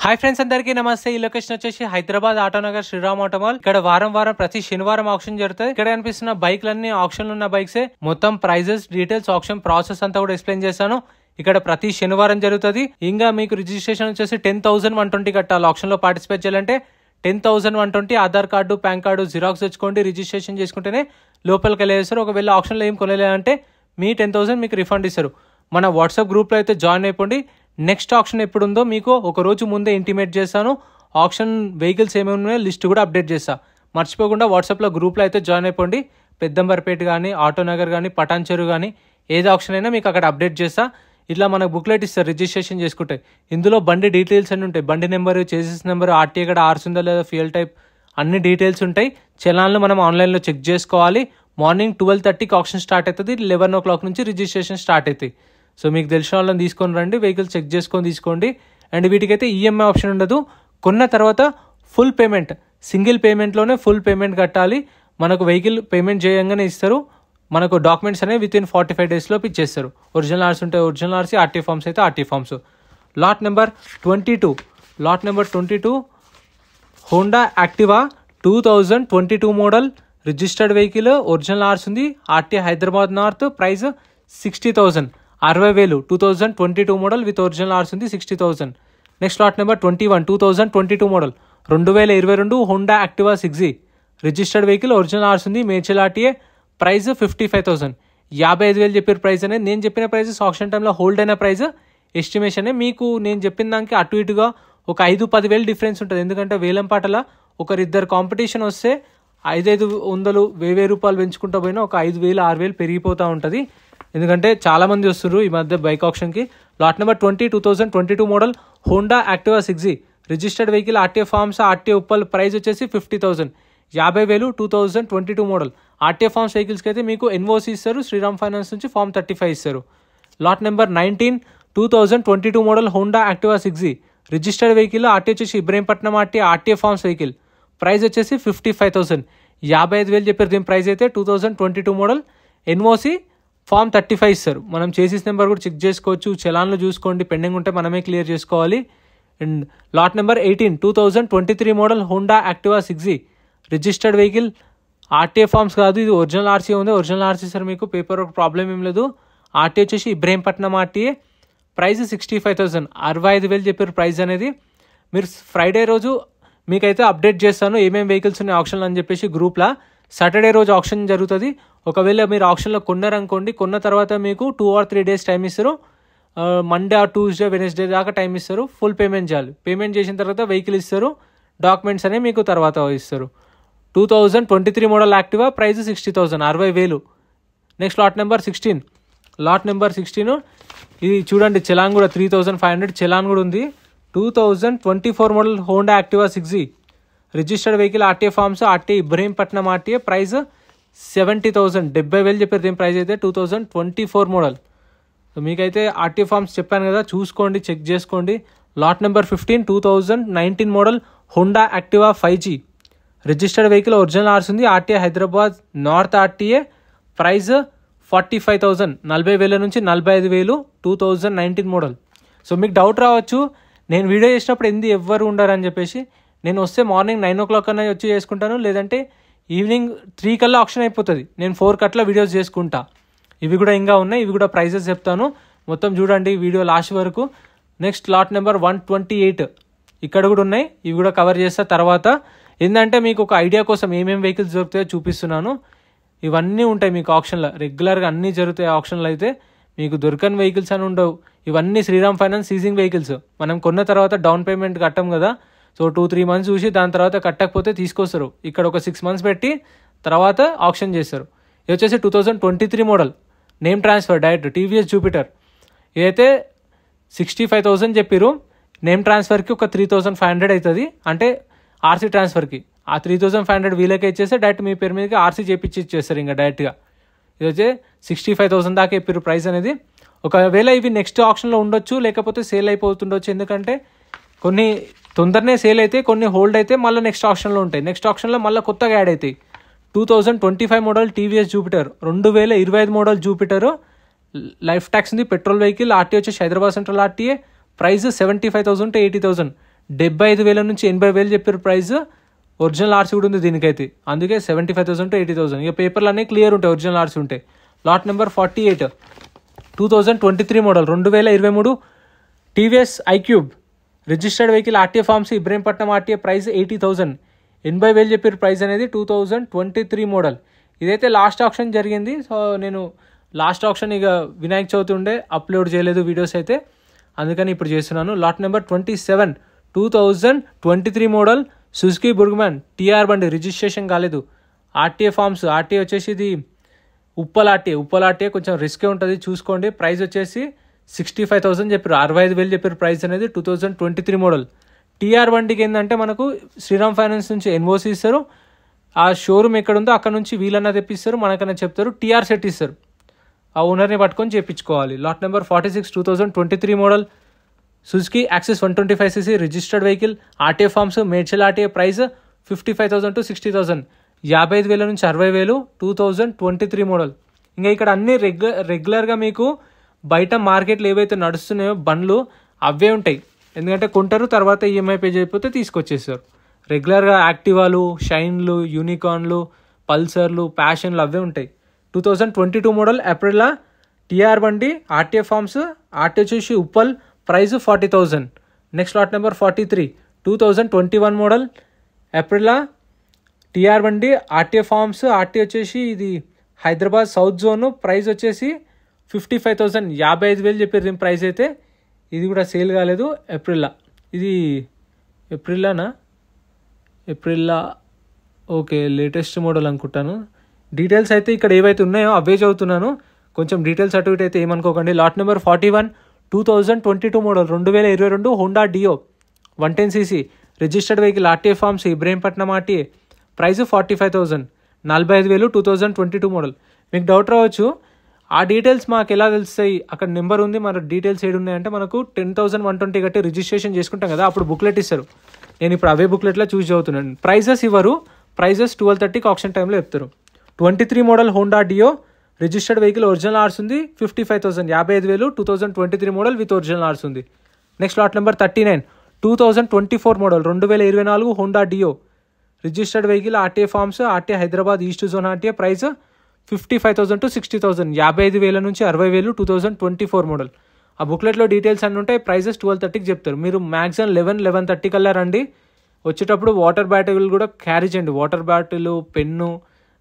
Hi friends, అందరికీ నమస్తే. ఈ లొకేషన్ వచ్చేసి హైదరాబాద్ ఆటోనగర్ శ్రీరామ్ ఆటోమాల్. ఇక్కడ వారం ప్రతి శనివారం ఆప్షన్ జరుగుతుంది. ఇక్కడ కనిపిస్తున్న బైక్లన్నీ ఆప్షన్ ఉన్న బైక్సే. మొత్తం ప్రైజెస్, డీటెయిల్స్, ఆప్షన్ ప్రాసెస్ అంతా కూడా ఎక్స్ప్లెయిన్ చేస్తాను. ఇక్కడ ప్రతి శనివారం జరుగుతుంది. ఇంకా మీకు రిజిస్ట్రేషన్ వచ్చేసి 10,120 కట్టాలి. ఆప్షన్ లో పార్టిసిపేట్ చేయాలంటే 10,120 Aadhaar card, PAN card xerox తెచ్చుకోండి. రిజిస్ట్రేషన్ చేసుకుంటేనే లోపలికి వెళ్ళేస్తారు. ఒకవేళ ఆప్షన్లో ఏం కొనలేదంటే మీ 10,000 మీకు రిఫండ్ ఇస్తారు. మన వాట్సాప్ గ్రూప్లో అయితే జాయిన్ అయిపోండి. నెక్స్ట్ ఆప్షన్ ఎప్పుడు ఉందో మీకు ఒక రోజు ముందే ఇంటిమేట్ చేస్తాను. ఆప్షన్ వెహికల్స్ ఏమేమి ఉన్నాయో లిస్ట్ కూడా అప్డేట్ చేస్తా. మర్చిపోకుండా వాట్సాప్లో గ్రూప్లో అయితే జాయిన్ అయిపోండి. పెద్దంబర్పేట కానీ, ఆటోనగర్ కానీ, పటాన్ చెరువు కానీ ఏది ఆప్షన్ అయినా మీకు అక్కడ అప్డేట్ చేస్తా. ఇట్లా మనకు బుక్లెట్ ఇస్తారు రిజిస్ట్రేషన్ చేసుకుంటే. ఇందులో బండి డీటెయిల్స్ అన్నీ ఉంటాయి. బండి నెంబరు, చేసిస్ నెంబరు, ఆర్టీఏ కూడా ఆర్స్ ఉందా లేదా, ఫ్యూయల్ టైప్ అన్ని డీటెయిల్స్ ఉంటాయి. చలాన్లు మనం ఆన్లైన్లో చెక్ చేసుకోవాలి. మార్నింగ్ 12:30కి ఆప్షన్ స్టార్ట్ అవుతుంది. 11 o'clock నుంచి రిజిస్ట్రేషన్ స్టార్ట్ అవుతాయి. సో మీకు తెలిసిన వాళ్ళని తీసుకొని రండి, వెహికల్ చెక్ చేసుకొని తీసుకోండి. అండ్ వీటికైతే ఈఎంఐ ఆప్షన్ ఉండదు. కొన్న తర్వాత ఫుల్ పేమెంట్, సింగిల్ పేమెంట్లోనే ఫుల్ పేమెంట్ కట్టాలి. మనకు వెహికల్ పేమెంట్ చేయంగానే ఇస్తారు. మనకు డాక్యుమెంట్స్ అనేవి విత్ ఇన్ 45 days ఇచ్చేస్తారు. ఒరిజినల్ ఆర్సీ ఉంటే ఒరిజినల్ ఆర్సీ, ఆర్టీ ఫామ్స్ అయితే RT forms. Lot number 22 Honda Activa 2022 model, registered vehicle, original RC ఉంది, RT Hyderabad north, price 60,000, 60,000. 2022 model with original RC ఉంది, 60,000. Next lot number 21 2022 model, 2022 Honda Activa 6G, registered vehicle, original RC ఉంది, Medchal RTA, price 55,000. 55,000 చెప్పిన price అనేది. నేను చెప్పిన price option టైంలో hold అయిన price estimation. మీకు నేను చెప్పిన దానికి అటు ఇటుగా ఒక 5-10,000 డిఫరెన్స్ ఉంటుంది. ఎందుకంటే వేలంపాటల ఒకరిద్దరు కాంపిటీషన్ వస్తే 500 1000 రూపాయలు పెంచుకుంటూ పోయినా ఒక 5,000 6,000 పెరిగిపోతూ ఉంటుంది. ఎందుకంటే చాలా మంది వస్తున్నారు ఈ మధ్య బైక్ ఆప్షన్కి. Lot number 2022 model Honda Activa 6G, registered vehicle, RTA forms, RTA Uppal, price వచ్చేసి 50,000, 50,000. 2022 మోడల్. ఆర్టీఏ ఫార్మ్స్ వెహికల్స్కి అయితే మీకు ఎన్ఓసి ఇస్తారు. శ్రీరామ్ ఫైనాన్స్ నుంచి ఫార్మ్ 35 ఇస్తారు. Lot number 19 2022 model Honda Activa 6G, registered vehicle, RTA వచ్చేసి Ibrahimpatnam RTA, RTA forms vehicle, price వచ్చేసి 55,000, 55,000 చెప్పారు. దీని ప్రైస్ అయితే 2022 మోడల్, ఎన్ఓసి ఫార్మ్ 35 ఇస్తారు. మనం చేసిస్ నెంబర్ కూడా చెక్ చేసుకోవచ్చు. చలాన్లు చూసుకోండి, పెండింగ్ ఉంటే మనమే క్లియర్ చేసుకోవాలి. And lot number 18 2023 model Honda Activa 6G, registered vehicle, RTA forms కాదు, ఇది ఒరిజినల్ ఆర్సీ ఉంది. ఒరిజినల్ ఆర్సీ సార్ మీకు పేపర్ వర్క్ ప్రాబ్లం ఏం లేదు. ఆర్టీఏ వచ్చేసి ఇబ్రహీంపట్నం ఆర్టీఏ, ప్రైస్ 65,000, 65,000 చెప్పారు ప్రైస్ అనేది. మీరు ఫ్రైడే రోజు మీకైతే అప్డేట్ చేస్తాను ఏమేమి వెహికల్స్ ఉన్నాయి ఆప్షన్లు అని చెప్పేసి గ్రూప్లో. సాటర్డే రోజు ఆప్షన్ జరుగుతుంది. ఒకవేళ మీరు ఆప్షన్లో కొన్నారనుకోండి, కొన్న తర్వాత మీకు 2 or 3 days టైం ఇస్తారు. మండే ఆర్ ట్యూస్డే, వెనస్డే దాకా టైం ఇస్తారు. ఫుల్ పేమెంట్ చేయాలి. పేమెంట్ చేసిన తర్వాత వెహికల్ ఇస్తారు. డాక్యుమెంట్స్ అనేవి మీకు తర్వాత ఇస్తారు. 2023 model Activa, price 60,000, 60,000. Next lot number 16 ఇది చూడండి, చలాన్ కూడా 3,500 చలాన్ కూడా ఉంది. 2024 model Honda Activa 6G, registered vehicle, RTA forms, RTA Ibrahimpatnam RTA, price 70,000, 70,000 చెప్పారు. దీని ప్రైస్ అయితే 2024 మోడల్. మీకైతే ఆర్టీఏ ఫార్మ్స్ చెప్పాను కదా, చూసుకోండి, చెక్ చేసుకోండి. Lot number 15 2019 model Honda Activa 5G, registered vehicle, original RC ఉంది, RTA Hyderabad north RTA, price 45,000, 40,000 నుంచి 45,000. 2019 మోడల్. సో మీకు డౌట్ రావచ్చు, నేను వీడియో చేసినప్పుడు ఎవ్వరు ఉండరు అని చెప్పేసి. నేను వస్తే మార్నింగ్ 9 o'clock అన్నా వచ్చి చేసుకుంటాను, లేదంటే ఈవినింగ్ 3 కల్లా ఆప్షన్ అయిపోతుంది. నేను 4 కట్ల వీడియోస్ చేసుకుంటా. ఇవి కూడా ఇంకా ఉన్నాయి, ఇవి కూడా ప్రైజెస్ చెప్తాను. మొత్తం చూడండి వీడియో లాస్ట్ వరకు. నెక్స్ట్ లాట్ నెంబర్ 128 ఇక్కడ కూడా ఉన్నాయి, ఇవి కూడా కవర్ చేస్తా తర్వాత. ఏంటంటే మీకు ఒక ఐడియా కోసం ఏమేమి వెహికల్స్ దొరుకుతాయో చూపిస్తున్నాను. ఇవన్నీ ఉంటాయి మీకు ఆప్షన్లో, రెగ్యులర్గా అన్నీ జరుగుతాయి ఆప్షన్లో. అయితే మీకు దొరకని వెహికల్స్ అని ఉండవు. ఇవన్నీ శ్రీరామ్ ఫైనాన్స్ సీజింగ్ వెహికల్స్. మనం కొన్న తర్వాత డౌన్ పేమెంట్ కట్టాం కదా, సో 2-3 months చూసి దాని తర్వాత కట్టకపోతే తీసుకొస్తారు. ఇక్కడ ఒక 6 months పెట్టి తర్వాత ఆప్షన్ చేస్తారు. ఇది వచ్చేసి 2023 model, name transfer direct TVS Jupiter. ఇదైతే 65,000 చెప్పారు. నేమ్ ట్రాన్స్ఫర్కి ఒక 3,500 అవుతుంది, అంటే ఆర్సీ ట్రాన్స్ఫర్కి. ఆ 3,500 వీళ్ళకే ఇచ్చేస్తే డైరెక్ట్ మీ పేరు మీదకి ఆర్సీ చేపించి ఇచ్చేస్తారు ఇంకా డైరెక్ట్గా. ఇది వచ్చి 65,000 దాకా చెప్పారు ప్రైస్ అనేది. ఒకవేళ ఇవి నెక్స్ట్ ఆప్షన్లో ఉండొచ్చు, లేకపోతే సేల్ అయిపోతుండొచ్చు. ఎందుకంటే కొన్ని తొందరనే సేల్ అయితే, కొన్ని హోల్డ్ అయితే మళ్ళీ నెక్స్ట్ ఆప్షన్లో ఉంటాయి. నెక్స్ట్ ఆప్షన్లో మళ్ళీ కొత్తగా యాడ్ అవుతాయి. 2025 model TVS Jupiter, 2025 model Jupiter, life tax ఉంది, పెట్రోల్ వెహికల్, ఆర్టీఏ వచ్చేసి Hyderabad central RTA, price 75,000 to 80,000. 75,000 నుంచి 80,000 చెప్పారు ప్రైస్. ఒరిజినల్ ఆర్సీ కూడా ఉంది దీనికైతే, అందుకే 75,000 to 80,000. ఇక పేపర్లు అన్నీ క్లియర్ ఉంటాయి ఒరిజినల్ ఆర్సీ ఉంటాయి. Lot number 48 2023 model 2023 TVS iQube registered vehicle RTA forms Ibrahimpatnam RTA price 80,000. 80,000 చెప్పారు ప్రైస్ అనేది. 2023 మోడల్. ఇదైతే లాస్ట్ ఆప్షన్ జరిగింది. సో నేను లాస్ట్ ఆప్షన్ ఇక వినాయక చవితి ఉండే అప్లోడ్ చేయలేదు వీడియోస్ అయితే, అందుకని ఇప్పుడు చేస్తున్నాను. Lot number 27 2023 model Suzuki Burgman TR బండి రిజిస్ట్రేషన్ కాలేదు. ఆర్టీఏ ఫార్మ్స్ ఆర్టీఏ వచ్చేసి ఇది ఉప్పల్ ఆర్టీఏ కొంచెం రిస్కే ఉంటుంది చూసుకోండి. ప్రైస్ వచ్చేసి 65,000 చెప్పారు. 65,000 చెప్పారు ప్రైస్ అనేది. 2023 మోడల్. టీఆర్ బండికి ఏంటంటే మనకు శ్రీరామ్ ఫైనాన్స్ నుంచి ఎన్ఓసి ఇస్తారు. ఆ షోరూమ్ ఎక్కడ ఉందో అక్కడ నుంచి వీళ్ళన్నా తెప్పిస్తారు, మనకన్నా చెప్తారు, టీఆర్ సెట్ ఇస్తారు. ఆ ఓనర్ని పట్టుకొని చేయించుకోవాలి. Lot number 46 2023 model Suzuki Access 125cc registered vehicle RTA forms Medchal RTA price 55,000 to 60,000. 55,000 నుంచి 60,000. 2023 మోడల్. ఇంకా ఇక్కడ అన్ని రెగ్యులర్గా మీకు బయట మార్కెట్లో ఏవైతే నడుస్తున్నాయో బండ్లు అవే ఉంటాయి. ఎందుకంటే కొంటారు, తర్వాత ఈఎంఐ పే చేయకపోతే తీసుకొచ్చేస్తారు. రెగ్యులర్గా యాక్టివాలు, షైన్లు, యూనికార్న్లు, పల్సర్లు, ప్యాషన్లు అవే ఉంటాయి. 2022 మోడల్ ఏప్రిల్ టీఆర్ బండి ఆర్టీఏ ఫార్మ్స్ ఆర్టీఏ వచ్చేసి Uppal price 40,000. Next lot number 43 2021 model April TR బండి ఆర్టీఏ ఫార్మ్స్ ఆర్టీఏ వచ్చేసి ఇది హైదరాబాద్ సౌత్ జోన్ ప్రైస్ వచ్చేసి 55,000. 55,000 చెప్పారు దీని ప్రైస్ అయితే. ఇది కూడా సేల్ కాలేదు. ఇది ఏప్రిల్లా ఓకే, లేటెస్ట్ మోడల్ అనుకుంటాను. డీటెయిల్స్ అయితే ఇక్కడ ఏవైతే ఉన్నాయో అవే చదువుతున్నాను, కొంచెం డీటెయిల్స్ అటు ఇటు అయితే ఏమనుకోకండి. Lot number 41 2022 model 2022 Honda Dio 110cc registered vehicle RTA forms Ibrahimpatnam RTA price 45,000. 45,000 2022 model. మీకు డౌట్ రావచ్చు, ఆ డీటెయిల్స్ మాకు ఎలా తెలుస్తాయి, అక్కడ నెంబర్ ఉంది, మన డీటెయిల్స్ ఏడు ఉన్నాయంటే మనకు 10,120 కట్టి రిజిస్ట్రేషన్ చేసుకుంటాం కదా, అప్పుడు బుక్లెట్ ఇస్తారు. నేను ఇప్పుడు అవే బుక్లెట్లో చూస్ చదువుతున్నాను. ప్రైజెస్ ఇవ్వరు, ప్రైజెస్ 12:30 ఆప్షన్ టైంలో చెప్తారు. 23 model Honda Dio registered vehicle original RC ఉంది 55,000. 55,000 2023 మోడల్ విత్ ఒరిజినల్ ఆర్స్ ఉంది. Next lot number 39 2024 model 2024 Honda Dio registered vehicle RTA forms RTA Hyderabad east zone RTA price 55,000 to 60,000. 55,000 నుంచి 60,000 2024 మోడల్. ఆ బుక్లెట్లో details అన్నీ ఉంటాయి. Prices 12:30 చెప్తారు. మీరు మ్యాక్సిమం 11:30 కల్లా రండి. వచ్చేటప్పుడు వాటర్ బాటిల్ కూడా క్యారీ చేయండి. వాటర్ బాటిల్, పెన్ను,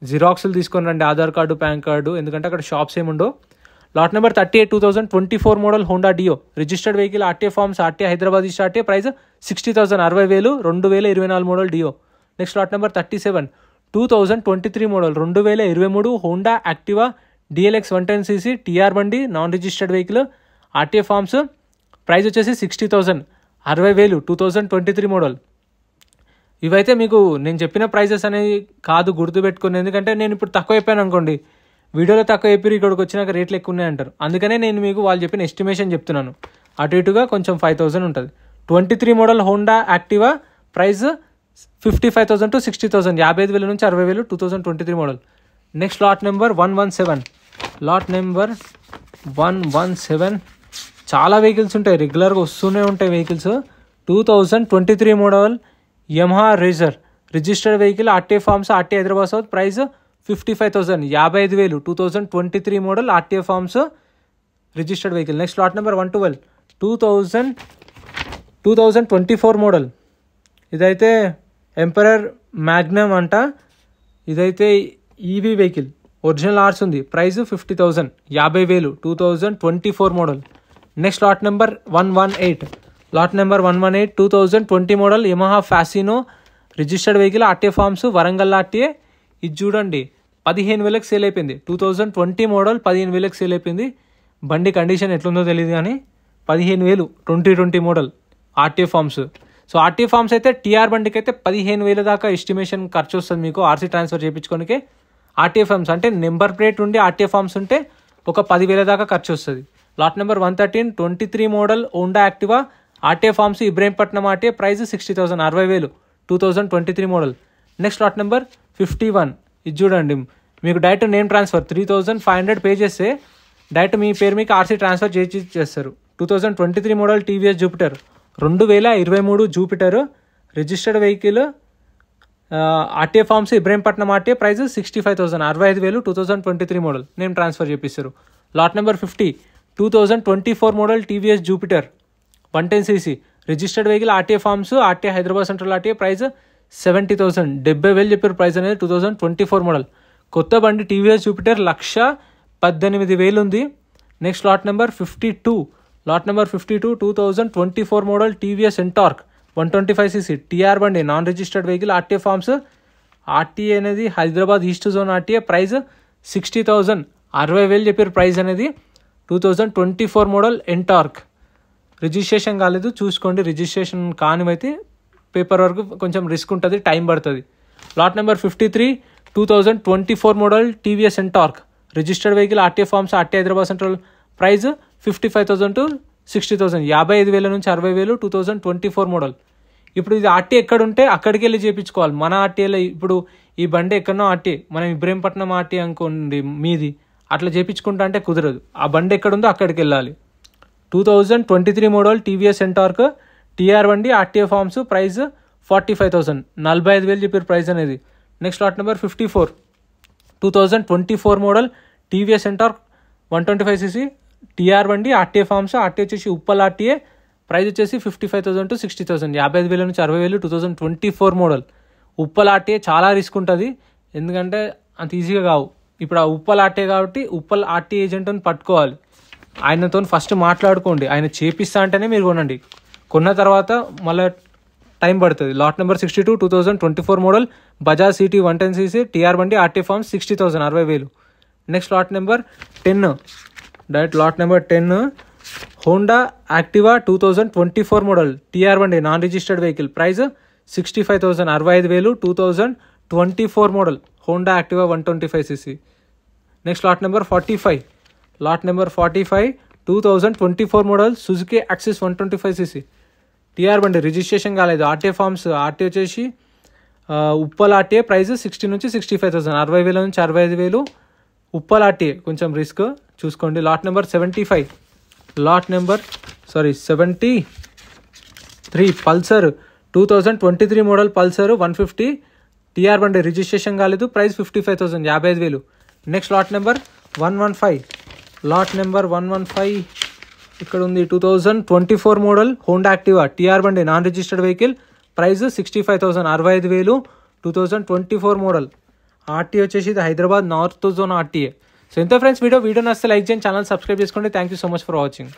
జిరాక్స్లు తీసుకొని రండి, ఆధార్ కార్డు, పాన్ కార్డు, ఎందుకంటే అక్కడ షాప్స్ ఏముండో. Lot number 38 2024 model Honda Dio registered vehicle RTA forms RTA Hyderabad east RTA price 60,000. 60,000 2024 model Dio. Next lot number 37 2023 model 2023 Honda Activa DLX 110cc TR బండి non registered vehicle RTA forms price వచ్చేసి 60,000. 60,000 2023 model. ఇవైతే మీకు నేను చెప్పిన prices అనేవి కాదు, గుర్తుపెట్టుకుని. ఎందుకంటే నేను ఇప్పుడు తక్కువ చెప్పాను అనుకోండి, వీడియోలో తక్కువ చెప్పి ఇక్కడికి వచ్చినాక రేట్లు ఎక్కువ ఉన్నాయి అంటారు. అందుకనే నేను మీకు వాళ్ళు చెప్పిన ఎస్టిమేషన్ చెప్తున్నాను. అటు ఇటుగా కొంచెం 5,000 ఉంటుంది. 23 model Honda Activa price 55,000 to 60,000. 55,000 నుంచి 60,000 2023 మోడల్. నెక్స్ట్ లాట్ నెంబర్ 117 చాలా వెహికల్స్ ఉంటాయి, రెగ్యులర్గా వస్తూనే ఉంటాయి vehicles. 2023 model Yamaha RayZR registered vehicle RTA forms RTA Hyderabad south price 55,000. 55,000 2023 model RTA forms registered vehicle. Next lot number 112 2024 model. ఇదైతే ఎంపరర్ మ్యాగ్నమ్ అంట. ఇదైతే EV vehicle original RC ఉంది. Price 50,000. 50,000 2024 model. Next lot number 118 2020 model Yamaha Fascino registered vehicle RTA forms Warangal RTA. ఇది చూడండి 15,000కి sale అయిపోయింది. 2020 model 15,000కి sale అయిపోయింది. బండి condition ఎట్లుందో తెలియదు కానీ 15,000 2020 model RTA forms. So RTA forms అయితే టీఆర్ బండికి అయితే 15,000 దాకా ఎస్టిమేషన్ ఖర్చు వస్తుంది మీకు ఆర్సీ ట్రాన్స్ఫర్ చేయించుకోనికే. ఆర్టీఏ ఫార్మ్స్ అంటే నెంబర్ ప్లేట్ ఉండి ఆర్టీఏ ఫార్మ్స్ ఉంటే ఒక 10,000 దాకా ఖర్చు వస్తుంది. Lot number 113 23 model Honda Activa RTA forms Ibrahimpatnam RTA price 60,000. 60,000 2023 model. Next lot number 51. ఇది చూడండి, మీకు డైరెక్ట్ నేమ్ ట్రాన్స్ఫర్ 3,500 పే చేస్తే డైరెక్ట్ మీ పేరు మీకు ఆర్సీ ట్రాన్స్ఫర్ చేస్తారు. 2023 model TVS Jupiter 2023 Jupiter registered vehicle, RTA forms Ibrahimpatnam RTA, price 65,000 65,000 2023 model, name transfer చేపిస్తారు. Lot number 50 2024 model TVS Jupiter 110cc registered vehicle, RTA forms, RTA Hyderabad central RTA, price 70,000 70,000 చెప్పారు price అనేది. 2024 model కొత్త బండి TVS Jupiter 1,18,000 ఉంది. Next lot number 52 2024 model TVS Ntorq 125cc TR బండి, non registered vehicle, RTA forms, RTA అనేది Hyderabad east zone RTA, price 60,000 60,000 చెప్పారు price అనేది. 2024 model NTorq, registration కాలేదు చూసుకోండి, రిజిస్ట్రేషన్ కానివైతే పేపర్ వర్క్ కొంచెం రిస్క్ ఉంటుంది, టైం పడుతుంది. Lot number 53 2024 model TVS Ntorq registered vehicle, RTA forms, RTA Hyderabad central, price 55,000 to 60,000 55,000 నుంచి 60,000 2024 మోడల్. ఇప్పుడు ఇది ఆర్టీఏ ఎక్కడ ఉంటే అక్కడికి వెళ్ళి చేయించుకోవాలి. మన ఆర్టీఏలో ఇప్పుడు ఈ బండి ఎక్కడనో ఆర్టీఏ, మనం ఇబ్రహీంపట్నం ఆర్టీఏ అనుకోండి మీది, అట్లా చేయించుకుంటా అంటే కుదరదు. ఆ బండి ఎక్కడుందో అక్కడికి వెళ్ళాలి. 2023 మోడల్ టీవీఎస్ ఎంటార్క్ టీఆర్ బండి, ఆర్టీఏ ఫార్మ్స్, ప్రైస్ 45,000 45,000 చెప్పారు ప్రైస్ అనేది. Next lot number 54 2024 model TVS Ntorq 125cc TR బండి, ఆర్టీఏ ఫార్మ్స్, ఆర్టీఏ వచ్చేసి ఉప్పల్ ఆర్టీఏ, ప్రైస్ వచ్చేసి 55,000 to 60,000 55,000 నుంచి 60,000 2024 మోడల్. ఉప్పల్ ఆర్టీఏ చాలా రిస్క్ ఉంటుంది, ఎందుకంటే అంత ఈజీగా కావు. ఇప్పుడు ఆ ఉప్పల్ ఆర్టీఏ కాబట్టి ఉప్పల్ ఆర్టీఏ ఏజెంట్ అని పట్టుకోవాలి, ఆయనతో ఫస్ట్ మాట్లాడుకోండి, ఆయన చేపిస్తా అంటేనే మీరు కొనండి. కొన్న తర్వాత మళ్ళీ టైం పడుతుంది. Lot number 62 2024 model Bajaj CT 110cc TR బండి, RTA forms 60,000 60,000. Next lot number 10 lot number 10 Honda Activa 2024 model TR బండి, non registered vehicle, price 65,000 65,000 2024 model Honda Activa 125cc. Next lot number 45 2024 model Suzuki Access 125cc TR బండి, registration కాలేదు, RTA forms, RTA వచ్చేసి Uppal RTA, price 60 నుంచి 65,000 60,000 నుంచి 65,000 Uppal RTA, కొంచెం risk చూసుకోండి. Lot number 73 Pulsar 2023 model Pulsar 150 TR బండి, registration కాలేదు, price 55,000 55,000. Next lot number 115 ఇక్కడ ఉంది 2024 మోడల్ హోండా యాక్టివా టీఆర్ బండి, non registered vehicle, price 65,000 65,000 2024 model. RTA వచ్చేసి ఇది Hyderabad north zone RTA. So ఇంత ఫ్రెండ్స్ వీడియో నచ్చితే లైక్ చేయండి, ఛానల్ సబ్స్క్రైబ్ చేసుకోండి. Thank you so much for watching.